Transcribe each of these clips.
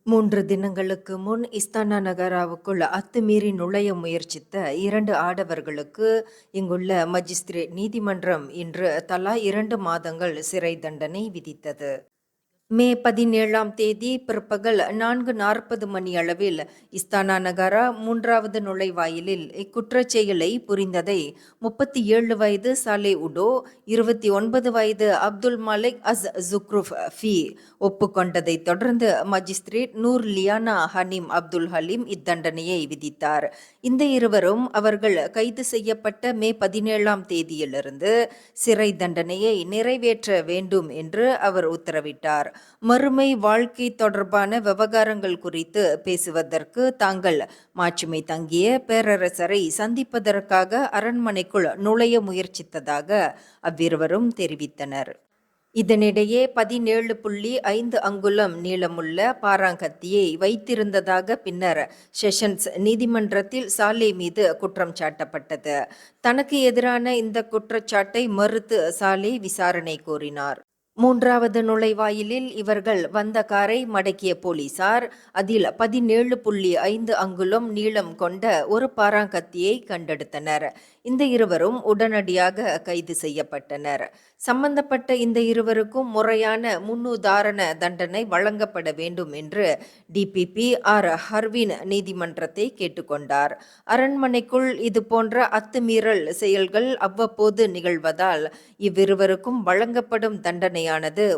3 தினங்களுக்கு முன் இஸ்தானா நகராவுக்குள் அத்துமீறி நுழைய முயற்சித்த 2 ஆடவர்களுக்கு இங்குள்ள மஜிஸ்திரேட் நீதிமன்றம் இன்று தலா 2 மாதங்கள் சிறை தண்டனை விதித்தது. மே 17ஆம் தேதி பிற்பகல் 4:40 மணியளவில் இஸ்தானா நகரா 3வது நுழைவாயிலில் இக்குற்றச் செயலை புரிந்ததை 37 வயது சாலே உடோ, 29 வயது அப்துல் மாலிக் அஸ் ஜுக்ருஃப் ஃபி ஒப்புக்கொண்டதைத் தொடர்ந்து மஜிஸ்திரேட் நூர் லியானா ஹனீம் அப்துல் ஹலீம் இத்தண்டனையை விதித்தார். இந்த இருவரும் அவர்கள் கைது செய்யப்பட்ட மே 17ஆம் தேதியிலிருந்து சிறை தண்டனையை நிறைவேற்ற வேண்டும் என்று அவர் உத்தரவிட்டார். மறுமை வாழ்க்கை தொடர்பான விவகாரங்கள் குறித்து பேசுவதற்கு தாங்கள் மாட்சிமை தங்கிய பேரரசரை சந்திப்பதற்காக அரண்மனைக்குள் நுழைய முயற்சித்ததாக அவ்விருவரும் தெரிவித்தனர். இதனிடையே 17.5 அங்குலம் நீளமுள்ள பாராங்கத்தியை வைத்திருந்ததாக பின்னர் செஷன்ஸ் நீதிமன்றத்தில் சாலே மீது குற்றம் சாட்டப்பட்டது. தனக்கு எதிரான இந்த குற்றச்சாட்டை மறுத்து சாலே விசாரணை கோரினார். 3வது நுழைவாயிலில் இவர்கள் வந்த காரை மடக்கிய போலீசார் அதில் 17.5 அங்குலம் நீளம் கொண்ட ஒரு பாராங்கத்தியை கண்டெடுத்தனர். இந்த இருவரும் உடனடியாக கைது செய்யப்பட்டனர். சம்பந்தப்பட்ட இந்த இருவருக்கும் முறையான முன்னுதாரண தண்டனை வழங்கப்பட வேண்டும் என்று டிபிபி ஆர் ஹர்வின் நீதிமன்றத்தை கேட்டுக்கொண்டார். அரண்மனைக்குள் இதுபோன்ற அத்துமீறல் செயல்கள் அவ்வப்போது நிகழ்வதால் இவ்விருவருக்கும் வழங்கப்படும் தண்டனையானது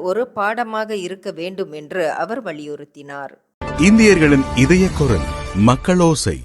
ஒரு பாடமாக இருக்க வேண்டும் என்று அவர் வலியுறுத்தினார். இந்தியர்களின் இதய குரல் மக்களோசை.